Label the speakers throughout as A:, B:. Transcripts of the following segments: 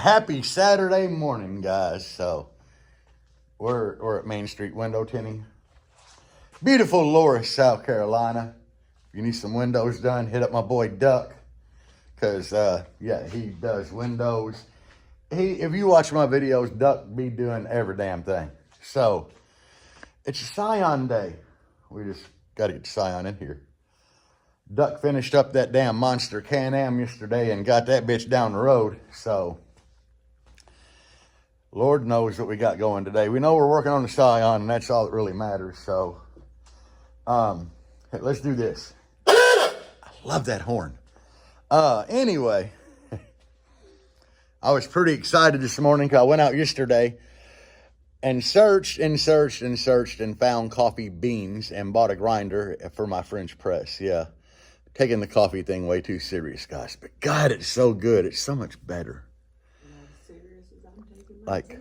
A: Happy Saturday morning, guys. So we're at Main Street window tinting. Beautiful Loris, South Carolina. If you need some windows done, hit up my boy Duck. Because, yeah, he does windows. If you watch my videos, Duck be doing every damn thing. So, it's a Scion day. We just got to get Scion in here. Duck finished up that damn monster Can-Am yesterday and got that bitch down the road. So, Lord knows what we got going today. We know we're working on the Scion, and that's all that really matters. So, let's do this. I love that horn. Anyway, I was pretty excited this morning because I went out yesterday and searched and found coffee beans and bought a grinder for my French press. Yeah, taking the coffee thing way too serious, guys. But God, it's so good. It's so much better. Like,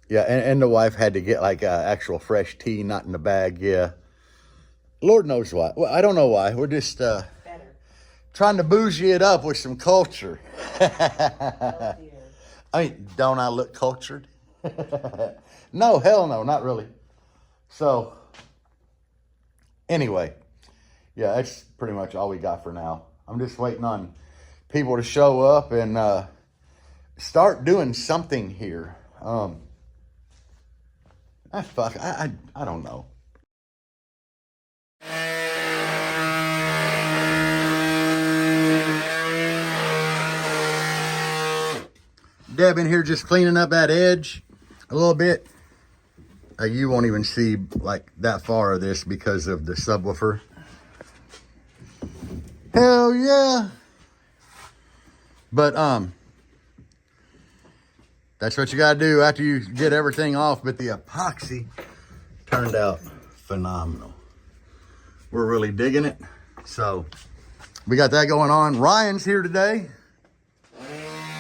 A: yeah, and the wife had to get like actual fresh tea, not in the bag. Yeah, Lord knows why. Well, I don't know why. We're just trying to bougie it up with some culture. I mean, don't I look cultured? No, hell no, not really. So, anyway, yeah, that's pretty much all we got for now. I'm just waiting on people to show up and start doing something here. Fuck, I don't know. Deb in here just cleaning up that edge a little bit. You won't even see like that far of this because of the subwoofer. Hell yeah. But that's what you gotta do after you get everything off. But the epoxy turned out phenomenal. We're really digging it. So we got that going on. Ryan's here today.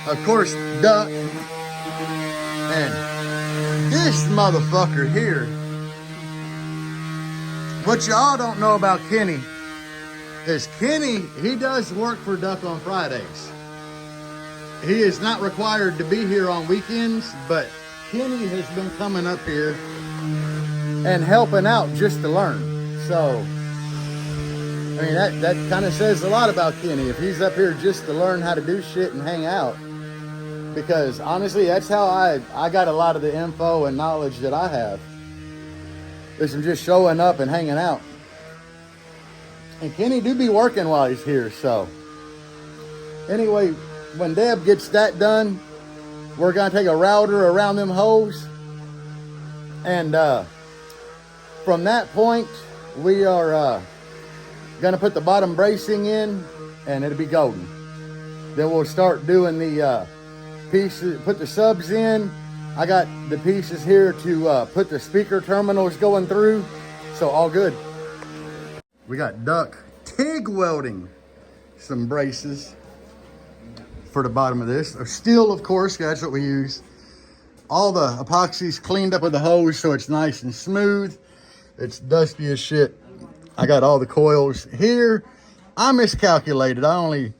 A: Of course, Duck. And this motherfucker here. What y'all don't know about Kenny is Kenny, he does work for Duck on Fridays. He is not required to be here on weekends, but Kenny has been coming up here and helping out just to learn. So, I mean, that kind of says a lot about Kenny. If he's up here just to learn how to do shit and hang out. Because honestly, that's how I got a lot of the info and knowledge that I have. Is from just showing up and hanging out. And Kenny do be working while he's here, so. Anyway, when Deb gets that done, we're gonna take a router around them holes. And from that point, we are gonna put the bottom bracing in and it'll be golden. Then we'll start doing the pieces, put the subs in. I got the pieces here to put the speaker terminals going through, so all good. We got Duck TIG welding some braces for the bottom of this. Steel, of course, that's what we use. All the epoxy's cleaned up with the hose so it's nice and smooth. It's dusty as shit. I got all the coils here. I miscalculated. I only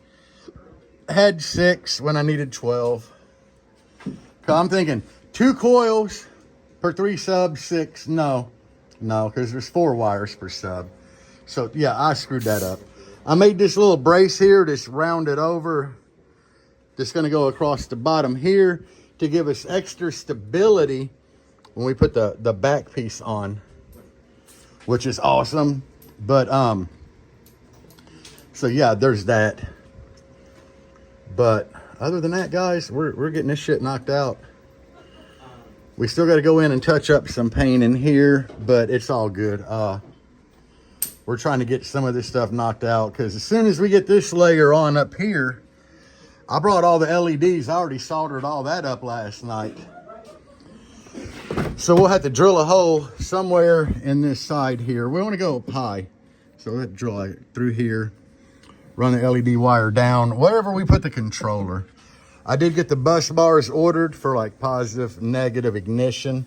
A: had 6 when I needed 12. I'm thinking 2 coils per 3 subs, 6. No, because there's 4 wires per sub. So yeah, I screwed that up. I made this little brace here, just rounded over. Just gonna go across the bottom here to give us extra stability when we put the back piece on, which is awesome. But so yeah, there's that. But other than that, guys, we're getting this shit knocked out. We still got to go in and touch up some paint in here, but it's all good. We're trying to get some of this stuff knocked out because as soon as we get this layer on up here, I brought all the LEDs. I already soldered all that up last night. So we'll have to drill a hole somewhere in this side here. We want to go up high. So we'll have to drill it through here. Run the LED wire down, wherever we put the controller. I did get the bus bars ordered for like positive, negative ignition.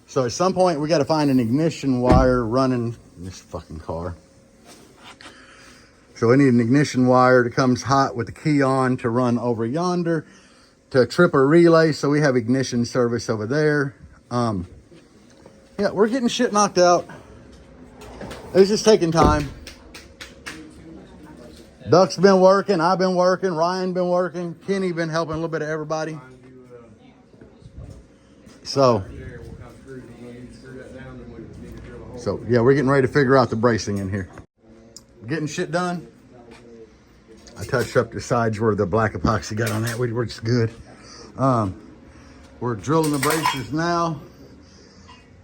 A: So at some point we got to find an ignition wire running this fucking car. So we need an ignition wire that comes hot with the key on to run over yonder. to trip a relay, so we have ignition service over there. Yeah, we're getting shit knocked out. It's just taking time. Duck's been working, I've been working, Ryan been working, Kenny been helping a little bit of everybody. So yeah, we're getting ready to figure out the bracing in here. Getting shit done. I touched up the sides where the black epoxy got on that, which is good. We're drilling the braces now.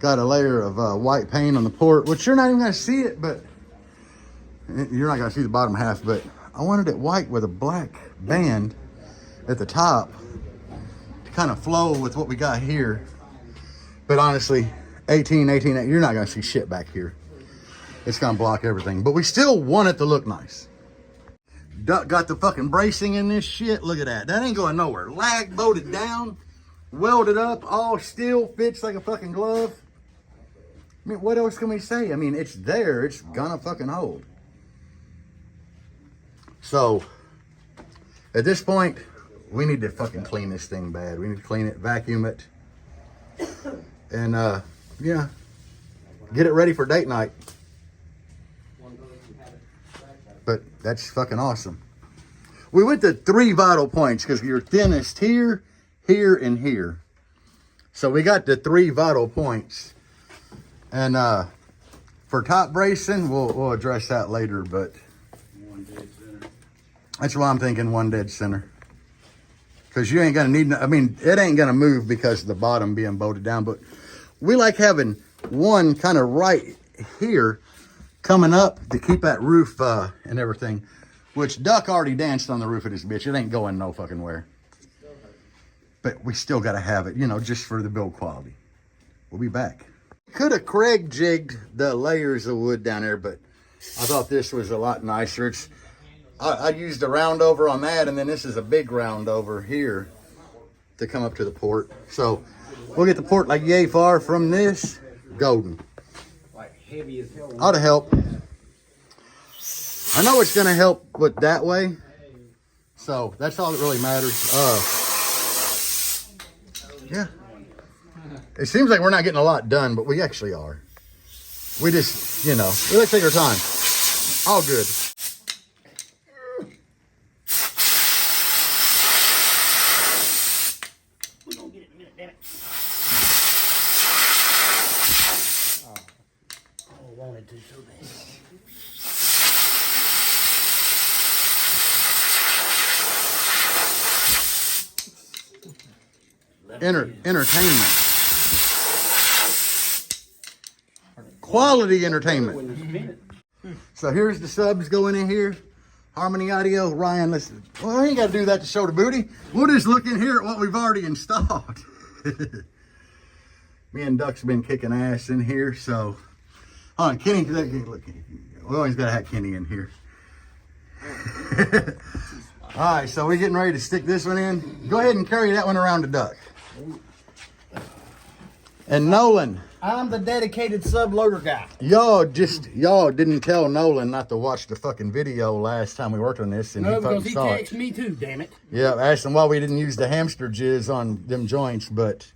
A: Got a layer of white paint on the port, which you're not even gonna see it, but you're not gonna see the bottom half, but I wanted it white with a black band at the top to kind of flow with what we got here. But honestly, 18, you're not gonna see shit back here. It's gonna block everything, but we still want it to look nice. Duck got the fucking bracing in this shit. Look at that. That ain't going nowhere. Lag bolted down, welded up, all steel, fits like a fucking glove. I mean, what else can we say? I mean, it's there. It's gonna fucking hold. So, at this point, we need to fucking clean this thing bad. We need to clean it, vacuum it, and yeah, get it ready for date night. But that's fucking awesome. We went to 3 vital points because you're thinnest here, here, and here. So we got the 3 vital points. And for top bracing, we'll address that later, but that's why I'm thinking 1 dead center. Because you ain't gonna need, I mean, it ain't gonna move because of the bottom being bolted down, but we like having one kind of right here coming up to keep that roof and everything, which Duck already danced on the roof of this bitch. It ain't going no fucking where. But we still got to have it, you know, just for the build quality. We'll be back. Could have Craig jigged the layers of wood down there, but I thought this was a lot nicer. I used a round over on that, and then this is a big round over here to come up to the port. So we'll get the port like yay far from this. Golden. Ought to help. I know it's going to help with that way. So that's all that really matters. Yeah. It seems like we're not getting a lot done, but we actually are. We just, you know, we like to take our time. All good.
B: We're going to get it in a minute, damn it. Oh, wanted to so bad.
A: Entertainment. Quality entertainment. So here's the subs going in here. Harmony Audio. Ryan, listen. Well, I ain't got to do that to show the booty. We'll just look in here at what we've already installed. Me and Duck's been kicking ass in here, so. Hold on, Kenny, look. We always got to have Kenny in here. All right, so we're getting ready to stick this one in. Go ahead and carry that one around to Duck. And Nolan.
B: I'm the dedicated subloader guy.
A: Y'all didn't tell Nolan not to watch the fucking video last time we worked on this. And
B: No, because
A: he
B: he
A: saw
B: texted
A: it.
B: me too, damn it.
A: Yeah, asked him why we didn't use the hamster jizz on them joints. But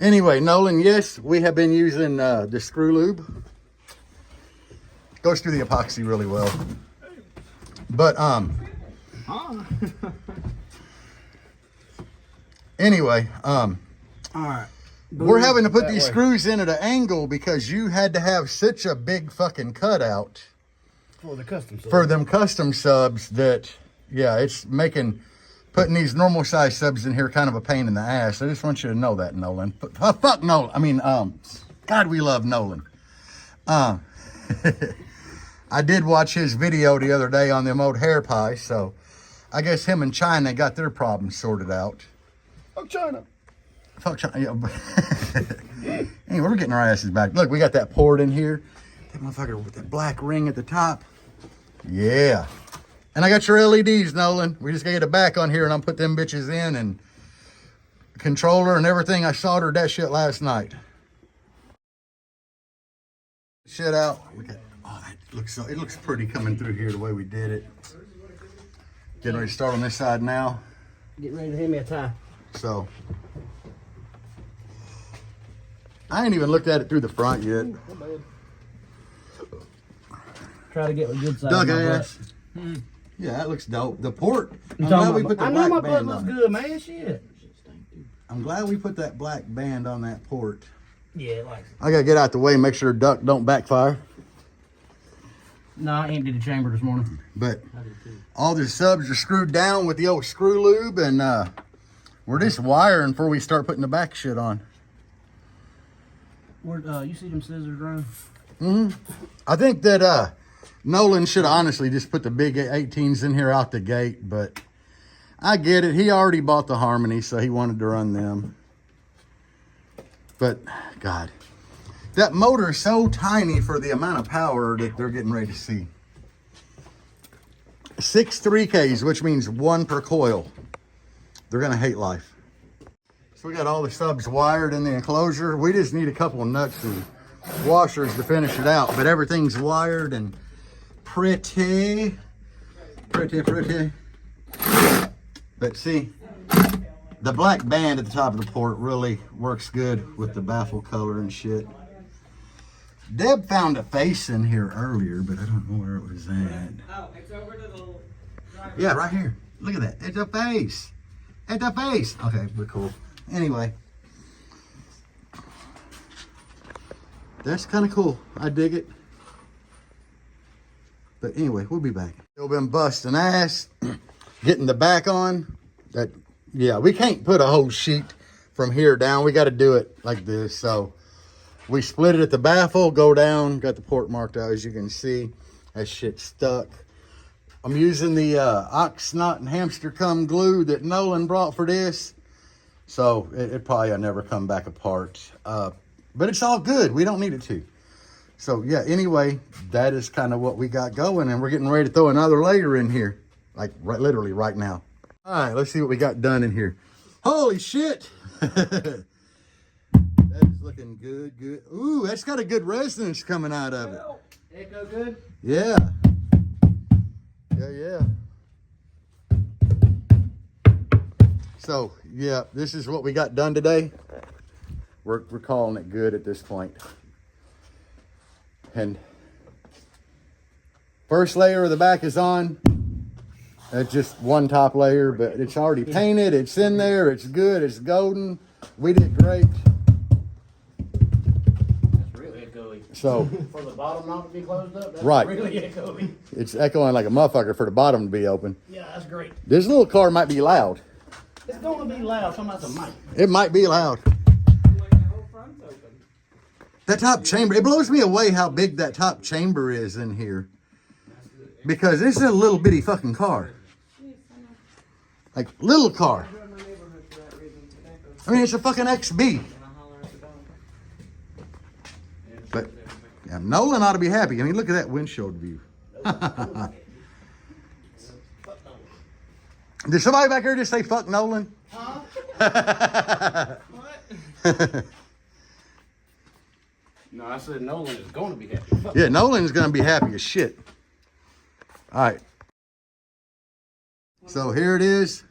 A: anyway, Nolan, yes, we have been using the screw lube. Goes through the epoxy really well. But anyway,
B: all right.
A: we're having to put these screws in at an angle because you had to have such a big fucking cutout
B: For the custom subs.
A: for them custom subs that, yeah, it's making putting these normal size subs in here kind of a pain in the ass. I just want you to know that, Nolan. Fuck Nolan. I mean, God, we love Nolan. I did watch his video the other day on them old hair pies, so I guess him and China got their problems sorted out.
B: Oh, China.
A: Fuck China. Yeah. Anyway, we're getting our asses back. Look, we got that port in here. That motherfucker with that black ring at the top. Yeah. And I got your LEDs, Nolan. We just gotta get it back on here and I'll put them bitches in, and controller and everything. I soldered that shit last night. Shit out. Look at, oh, it looks pretty coming through here the way we did it. Getting ready to start on this side now.
B: Get ready to hand me a tie.
A: So, I ain't even looked at it through the front yet.
B: Try to get a good side.
A: Duck ass. Yeah, that looks dope. The port. I'm
B: I
A: glad we put the
B: know
A: black
B: my butt
A: band
B: looks
A: on it.
B: good, man. Shit.
A: I'm glad we put that black band on that port.
B: Yeah, like.
A: I gotta get out the way and make sure duck don't backfire.
B: No, I emptied the chamber this morning.
A: But all the subs are screwed down with the old screw lube, and we're just wiring before we start putting the back shit on.
B: Where you see them scissors run?
A: I think that Nolan should honestly just put the big 18s in here out the gate, but I get it. He already bought the Harmony, so he wanted to run them. But, God, that motor is so tiny for the amount of power that they're getting ready to see. 6 3Ks, which means 1 per coil. They're going to hate life. So we got all the subs wired in the enclosure. We just need a couple of nuts and washers to finish it out. But everything's wired and pretty. But see, the black band at the top of the port really works good with the baffle color and shit. Deb found a face in here earlier, but I don't know where it was at.
C: Oh, it's over to the driver.
A: Yeah, right here. Look at that. It's a face. It's a face. Okay, we're cool. Anyway. That's kind of cool. I dig it. But anyway, we'll be back. Still been busting ass. Getting the back on. That, yeah, we can't put a whole sheet from here down. We got to do it like this. So we split it at the baffle, go down, got the port marked out as you can see. That shit stuck. I'm using the Oxnot and Hamster Cum glue that Nolan brought for this. So it probably will never come back apart. But it's all good. We don't need it to. So yeah, anyway, that is kind of what we got going, and we're getting ready to throw another layer in here. Like literally right now. All right, let's see what we got done in here. Holy shit. That is looking good. Ooh, that's got a good resonance coming out of it.
B: Echo good?
A: Yeah. Yeah. So, yeah, this is what we got done today. We're calling it good at this point. And first layer of the back is on. That's just one top layer, but it's already painted. It's in there. It's good. It's golden. We did great.
B: That's really echoey.
A: So,
B: For the bottom not to be closed up, that's
A: right.
B: really echoey.
A: It's echoing like a motherfucker for the bottom to be open.
B: Yeah, that's great.
A: This little car might be loud.
B: It's going to be loud. Talking about the mic.
A: It might be loud.
C: Like the whole front's open.
A: That top chamber, it blows me away how big that top chamber is in here. Because this is a little bitty fucking car. Like, little car. I mean, it's a fucking XB. But, yeah, Nolan ought to be happy. I mean, look at that windshield view. Did somebody back here just say, fuck Nolan?
C: Huh? What?
B: No, I said Nolan is going to be happy.
A: Yeah, Nolan's going to be happy as shit. All right. So here it is.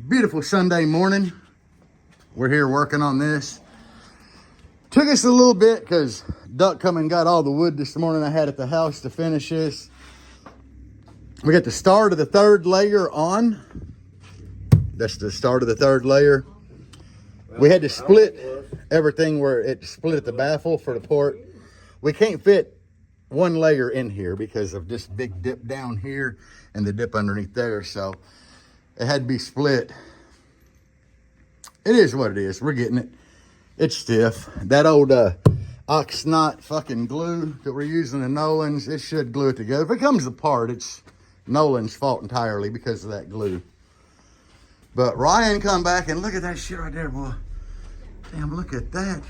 A: Beautiful Sunday morning. We're here working on this. Took us a little bit because Duck come and got all the wood this morning I had at the house to finish this. We got the start of the third layer on. That's the start of the third layer. We had to split everything where it split at the baffle for the port. We can't fit one layer in here because of this big dip down here and the dip underneath there. So it had to be split. It is what it is. We're getting it. It's stiff. That old Oxnot fucking glue that we're using in Nolan's, it should glue it together. If it comes apart, it's Nolan's fault entirely because of that glue. But Ryan come back and look at that shit right there, boy. Damn, look at that.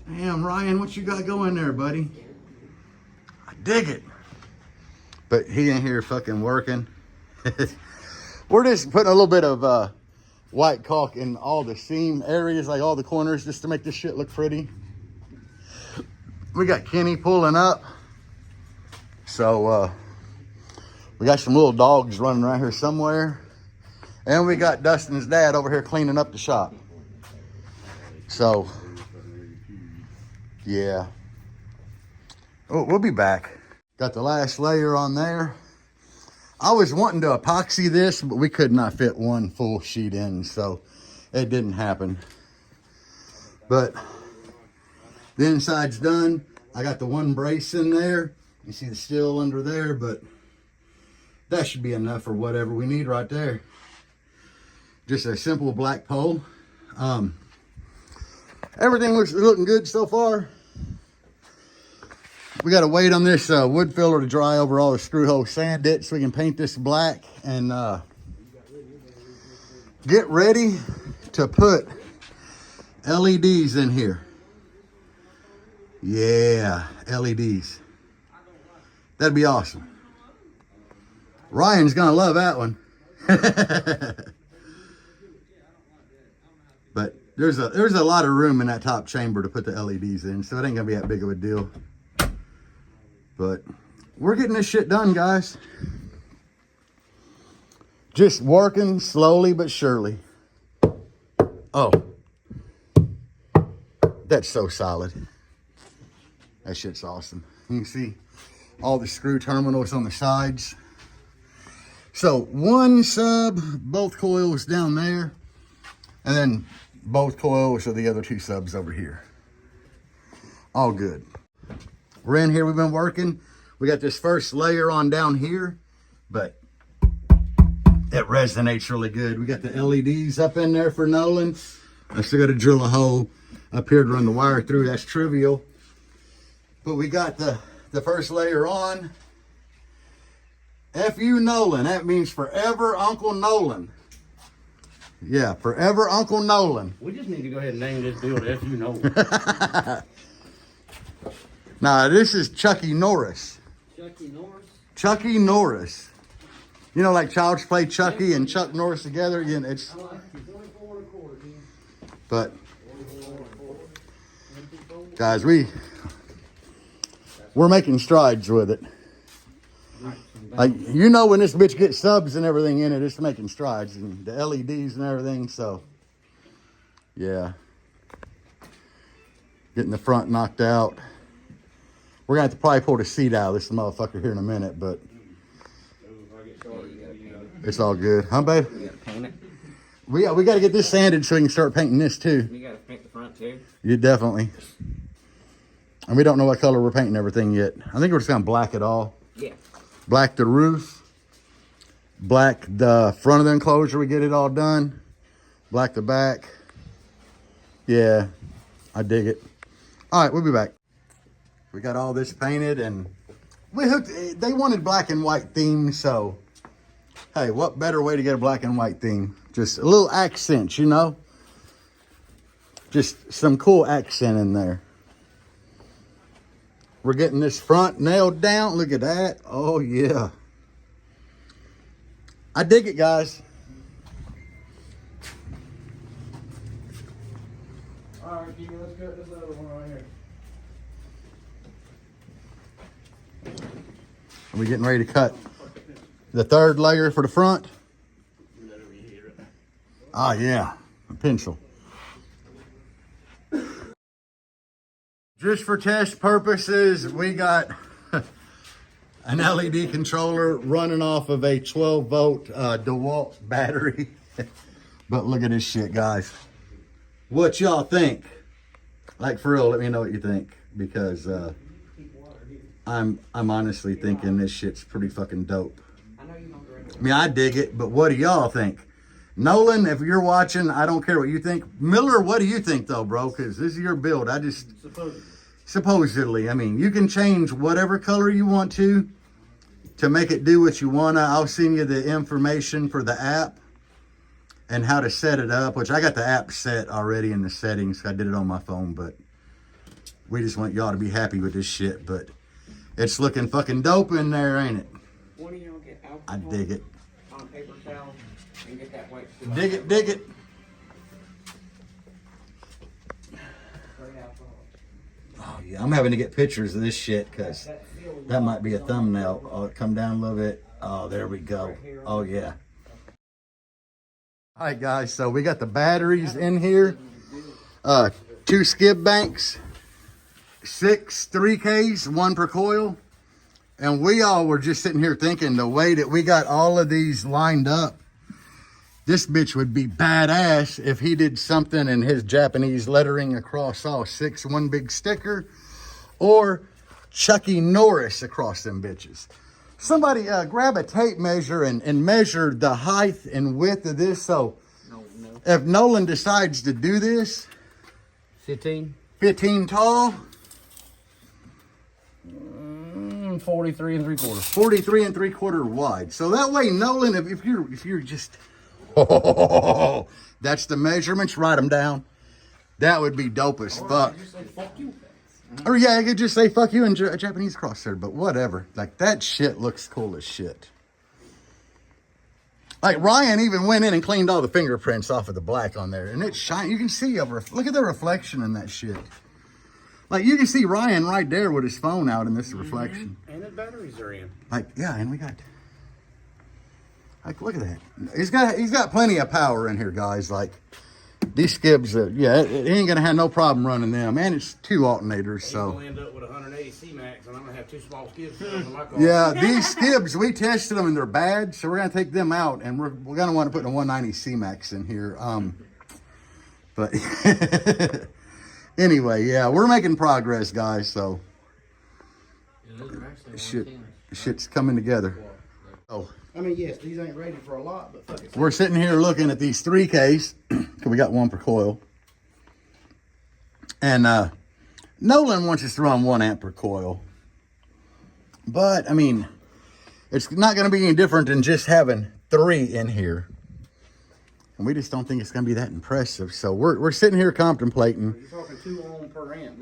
A: Damn, Ryan, what you got going there, buddy? I dig it. But he ain't here fucking working. We're just putting a little bit of white caulk in all the seam areas, like all the corners, just to make this shit look pretty. We got Kenny pulling up. So, We got some little dogs running around here somewhere. And we got Dustin's dad over here cleaning up the shop. So, yeah. Oh, we'll be back. Got the last layer on there. I was wanting to epoxy this, but we could not fit one full sheet in, so it didn't happen. But the inside's done. I got the one brace in there. You see the steel under there, but that should be enough for whatever we need right there. Just a simple black pole. Everything looking good so far. We got to wait on this wood filler to dry over all the screw hole, sand it so we can paint this black and get ready to put LEDs in here. Yeah, LEDs. That'd be awesome. Ryan's gonna love that one. But there's a lot of room in that top chamber to put the LEDs in, so it ain't gonna be that big of a deal. But we're getting this shit done, guys. Just working slowly but surely. Oh, that's so solid. That shit's awesome. You can see all the screw terminals on the sides. So one sub, both coils down there, and then both coils of the other two subs over here. All good. We're in here, we've been working. We got this first layer on down here, but it resonates really good. We got the LEDs up in there for Nolan. I still got to drill a hole up here to run the wire through. That's trivial. But we got the first layer on. F.U. Nolan. That means Forever Uncle Nolan. Yeah, Forever Uncle Nolan.
B: We just need to go ahead and name this build F.U. Nolan.
A: Nah, this is Chucky Norris.
C: Chucky Norris?
A: Chucky Norris. You know, like Child's Play Chucky and Chuck Norris together. Again, it's... But, guys, we're making strides with it. Like, you know, when this bitch gets subs and everything in it, it's making strides, and the LEDs and everything. So, yeah, getting the front knocked out. We're gonna have to probably pull the seat out of this motherfucker here in a minute, but it's all good, huh, babe?
D: You gotta paint it.
A: We got to get this sanded so we can start painting this too.
D: You gotta paint the front too.
A: You definitely. And we don't know what color we're painting everything yet. I think we're just gonna black it all.
D: Yeah.
A: Black the roof. Black the front of the enclosure. We get it all done. Black the back. Yeah, I dig it. All right, we'll be back. We got all this painted and we hooked. They wanted black and white theme, so hey, what better way to get a black and white theme? Just a little accent, you know? Just some cool accent in there. We're getting this front nailed down. Look at that. Oh, yeah. I dig it, guys.
B: All right, Keegan, let's cut this other one right here.
A: Are we getting ready to cut the third layer for the front? Ah, yeah. A pencil. Just for test purposes, we got an LED controller running off of a 12-volt DeWalt battery. But look at this shit, guys. What y'all think? Like, for real, let me know what you think. Because I'm honestly thinking this shit's pretty fucking dope. I mean, I dig it, but what do y'all think? Nolan, if you're watching, I don't care what you think. Miller, what do you think, though, bro? Because this is your build. I just... Supposedly. I mean, you can change whatever color you want to make it do what you want to. I'll send you the information for the app and how to set it up, which I got the app set already in the settings. I did it on my phone, but we just want y'all to be happy with this shit. But it's looking fucking dope in there, ain't it?
D: When are you gonna get alcohol
A: I dig it.
D: on a paper towel and get that white
A: Dig it, dig it. Oh, yeah, I'm having to get pictures of this shit because that might be a thumbnail. Oh, come down a little bit. Oh, there we go. Oh, yeah. All right, guys. So we got the batteries in here. 2 skib banks. 6 3Ks, 1 per coil. And we all were just sitting here thinking the way that we got all of these lined up, this bitch would be badass if he did something in his Japanese lettering across all 6, 1 big sticker, or Chucky Norris across them bitches. Somebody grab a tape measure and measure the height and width of this. So if Nolan decides to do this,
B: 15
A: tall,
B: 43 and 3/4.
A: 43 and 3/4 wide. So that way, Nolan, if you're just, that's the measurements. Write them down. That would be dope as fuck. Or yeah, I could just say fuck you in Japanese cross there, but whatever. Like that shit looks cool as shit. Like Ryan even went in and cleaned all the fingerprints off of the black on there, and it's shiny. You can see look at the reflection in that shit. Like you can see Ryan right there with his phone out in this reflection.
B: And the batteries are in.
A: Like yeah, and we got. Like look at that. He's got plenty of power in here, guys. Like these skibs, yeah, it ain't gonna have no problem running them. And it's 2 alternators, so.
B: We'll end up with 180 C-Max, and I'm gonna have 2 small skids on my car.
A: Yeah, these skibs, we tested them and they're bad, so we're gonna take them out, and we're gonna want to put a 190 C-Max in here. But anyway, yeah, we're making progress, guys. So shit's coming together. Oh.
B: I mean, yes, these ain't ready for a lot, but fuck it.
A: We're sitting here looking at these 3Ks, because we got 1 per coil. And Nolan wants us to run 1 amp per coil. But, I mean, it's not going to be any different than just having 3 in here. And we just don't think it's going to be that impressive. So we're sitting here contemplating.
B: You're talking 2 ohm per amp.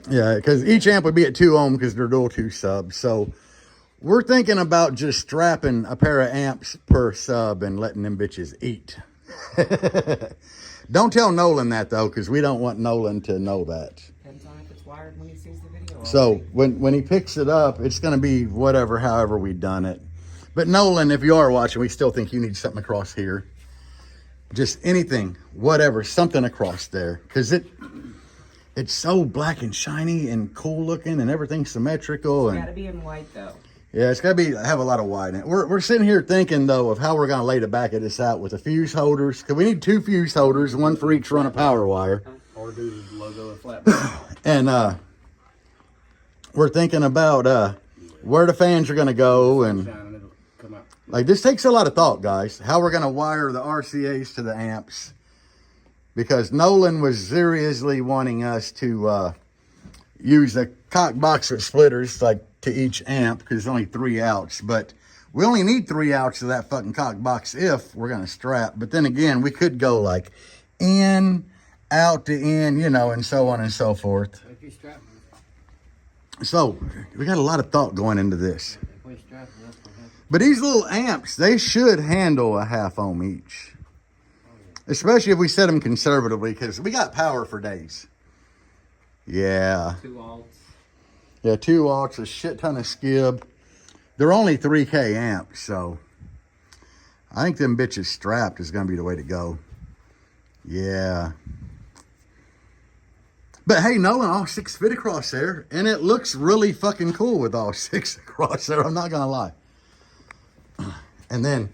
A: Yeah, because each amp would be at 2 ohm because they're dual 2 subs. So we're thinking about just strapping a pair of amps per sub and letting them bitches eat. Don't tell Nolan that, though, because we don't want Nolan to know that.
D: Depends on if it's wired when he sees the video.
A: So when he picks it up, it's going to be whatever, however we done it. But Nolan, if you are watching, we still think you need something across here. Just anything, whatever, something across there. Because it's so black and shiny and cool looking and everything's symmetrical.
D: It's
A: And
D: got to be in white, though.
A: yeah, it's got to have a lot of white in it. We're sitting here thinking, though, of how we're going to lay the back of this out with the fuse holders. Because we need 2 fuse holders, 1 for each run of power wire.
B: Or do the logo and flat.
A: And we're thinking about where the fans are going to go. And
B: Come out.
A: like this takes a lot of thought, guys. How we're going to wire the RCAs to the amps. Because Nolan was seriously wanting us to use the cock boxer splitters, like, to each amp, because there's only 3 outs. But we only need 3 outs of that fucking cock box if we're going to strap. But then again, we could go like in, out to in, you know, and so on and so forth.
B: If you strap them,
A: So we got a lot of thought going into this.
B: if we strap them up,
A: But these little amps, they should handle a 1/2 ohm each. Especially if we set them conservatively, because we got power for days. Yeah.
D: 2 alts.
A: Yeah, 2 aughts, a shit ton of skib. They're only 3K amps, so I think them bitches strapped is going to be the way to go. Yeah. But hey, Nolan, all 6 fit across there, and it looks really fucking cool with all 6 across there, I'm not going to lie. And then,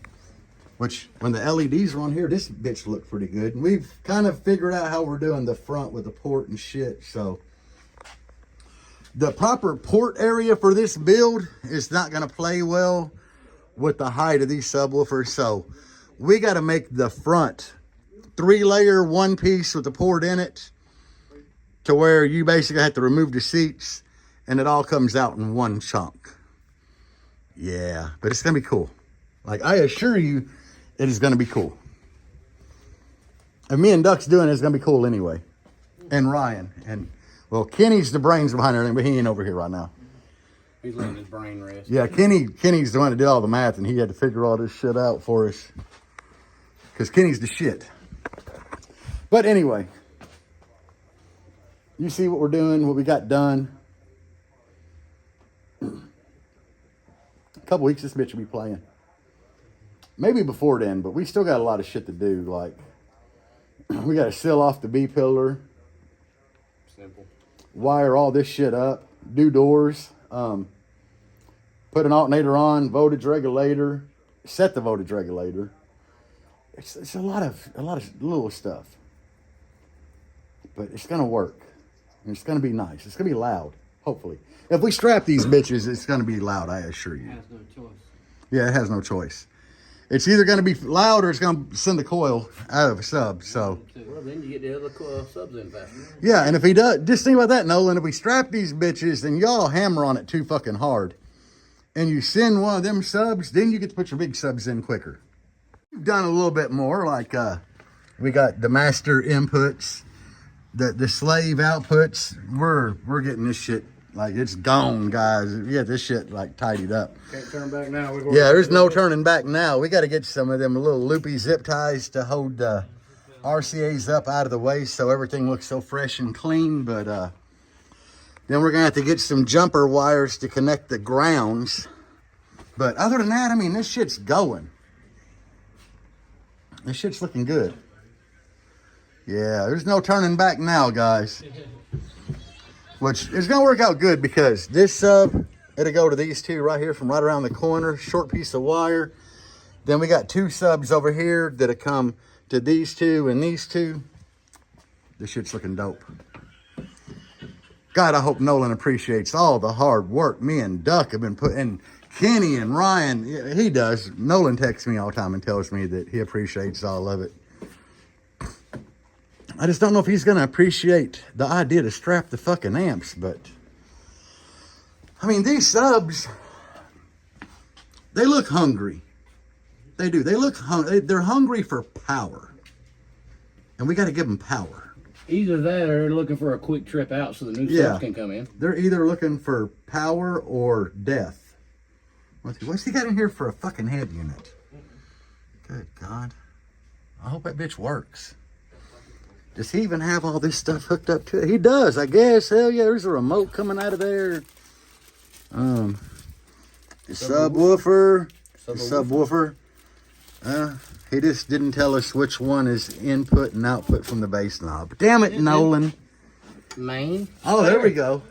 A: when the LEDs are on here, this bitch looked pretty good. And we've kind of figured out how we're doing the front with the port and shit, so the proper port area for this build is not going to play well with the height of these subwoofers. So we got to make the front 3-layer, 1 piece with the port in it, to where you basically have to remove the seats and it all comes out in 1 chunk. Yeah, but it's going to be cool. Like, I assure you, it is going to be cool. And me and Duck's doing it, it's going to be cool anyway. And Ryan. And, well, Kenny's the brains behind everything, but he ain't over here right now.
B: he's letting his brain rest.
A: Yeah, Kenny's the one that did all the math, and he had to figure all this shit out for us. Because Kenny's the shit. But anyway, you see what we're doing, what we got done. A couple weeks, this bitch will be playing. maybe before then, but we still got a lot of shit to do. Like, we got to seal off the B-pillar.
B: Simple.
A: Wire all this shit up. Do doors. Put an alternator on, voltage regulator. Set the voltage regulator. It's a lot of little stuff. But it's going to work. And it's going to be nice. It's going to be loud, hopefully. If we strap these bitches, it's going to be loud, I assure you.
B: It has no choice.
A: Yeah, it has no choice. It's either going to be loud or it's going to send the coil out of a sub. So,
B: Well, then you get the other subs in faster.
A: yeah, and if he does, just think about that, Nolan. If we strap these bitches, then y'all hammer on it too fucking hard. And you send one of them subs, then you get to put your big subs in quicker. We've done a little bit more, like we got the master inputs, the slave outputs. We're getting this shit, like, it's gone, guys. We got this shit like tidied up.
B: Can't turn back now.
A: Yeah, there's no turning back now. We got to get some of them little loopy zip ties to hold the RCAs up out of the way so everything looks so fresh and clean. But then we're going to have to get some jumper wires to connect the grounds. But other than that, I mean, this shit's going. This shit's looking good. Yeah, there's no turning back now, guys. Which is going to work out good because this sub, it'll go to these two right here from right around the corner. Short piece of wire. Then we got two subs over here that'll come to these two and these two. This shit's looking dope. God, I hope Nolan appreciates all the hard work me and Duck have been putting. Kenny and Ryan, yeah, he does. Nolan texts me all the time and tells me that he appreciates all of it. I just don't know if he's going to appreciate the idea to strap the fucking amps, but I mean, these subs, they look hungry. They do. They look hungry. They're hungry for power. And we got to give them power.
B: Either that or they're looking for a quick trip out so the new subs can come in.
A: They're either looking for power or death. What's he got in here for a fucking head unit? Good God. I hope that bitch works. Does he even have all this stuff hooked up to it? He does, I guess. Hell yeah, there's a remote coming out of there. The subwoofer. He just didn't tell us which one is input and output from the bass knob. Damn it, Nolan.
B: Main.
A: Oh, there we go.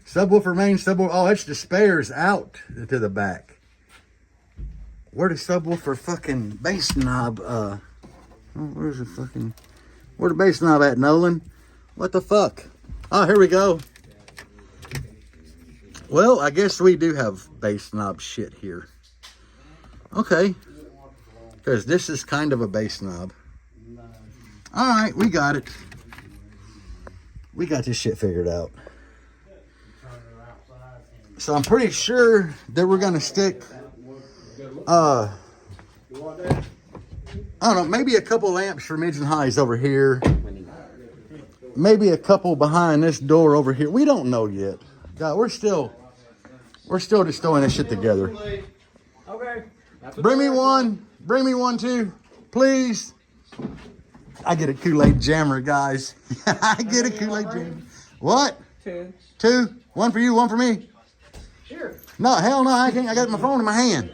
A: Subwoofer main, subwoofer. Oh, that's the spares out to the back. Where the subwoofer fucking bass knob? Where's the fucking? Where the bass knob at, Nolan? What the fuck? Oh, here we go. Well, I guess we do have bass knob shit here. Okay. Because this is kind of a bass knob. All right, we got it. We got this shit figured out. So I'm pretty sure that we're going to stick, I don't know, maybe a couple lamps for mids and highs over here. Maybe a couple behind this door over here. We don't know yet. God, we're still just throwing this shit together.
C: Okay.
A: Bring me one too, please. I get a Kool-Aid jammer, guys. I get a Kool-Aid jammer. What? Two? One for you, one for me.
C: Here.
A: No, hell no, I can't. I got my phone in my hand.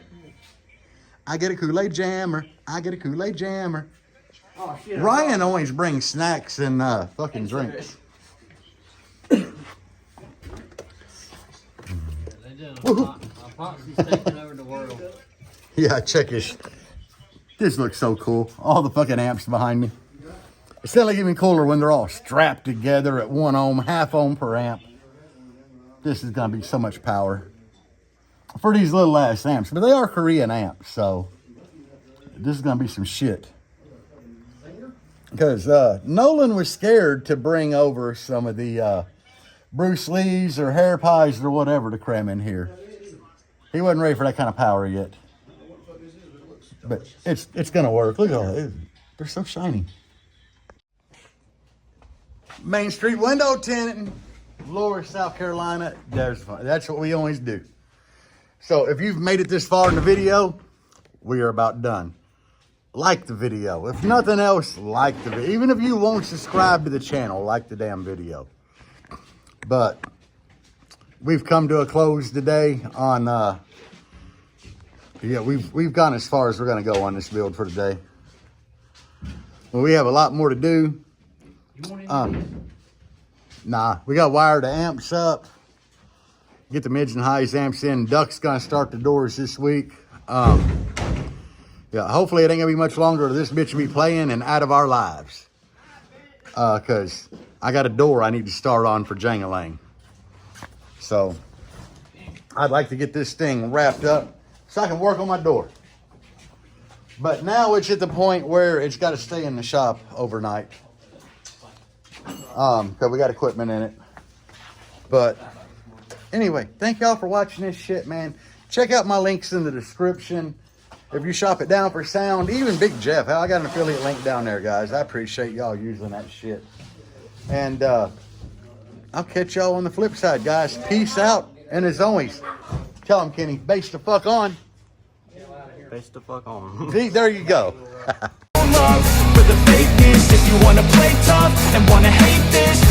A: I get a Kool-Aid jammer. I get a Kool-Aid jammer.
C: Oh, shit.
A: Ryan always brings snacks and fucking drinks.
B: Taking over the world.
A: Yeah, check this. This looks so cool. All the fucking amps behind me. It's still like even cooler when they're all strapped together at 1 ohm, half ohm per amp. This is going to be so much power for these little ass amps. But they are Korean amps, so this is going to be some shit. Because Nolan was scared to bring over some of the Bruce Lee's or hair pies or whatever to cram in here. He wasn't ready for that kind of power yet. But it's going to work. Look at all that. They're so shiny. Main Street window tinting. Lower South Carolina. That's what we always do. So if you've made it this far in the video, we are about done. Like the video. If nothing else, like the video. Even if you won't subscribe to the channel, like the damn video. But we've come to a close today on Yeah, we've gone as far as we're gonna go on this build for today. Well, we have a lot more to do. Nah, we got to wire the amps up, get the mids and highs amps in. Duck's gonna start the doors this week. Yeah, hopefully it ain't gonna be much longer. This bitch will be playing and out of our lives. Cause I got a door I need to start on for Jangalang. So I'd like to get this thing wrapped up so I can work on my door. But now it's at the point where it's got to stay in the shop overnight. Because we got equipment in it. But anyway, thank y'all for watching this shit, man. Check out my links in the description. If you shop it down for sound, even Big Jeff, I got an affiliate link down there, guys. I appreciate y'all using that shit. And I'll catch y'all on the flip side, guys. Peace out. And as always, tell them, Kenny, base the fuck on.
B: Base the fuck on.
A: See, there you go.
E: Love for the fakeness. If you wanna play tough and wanna hate this,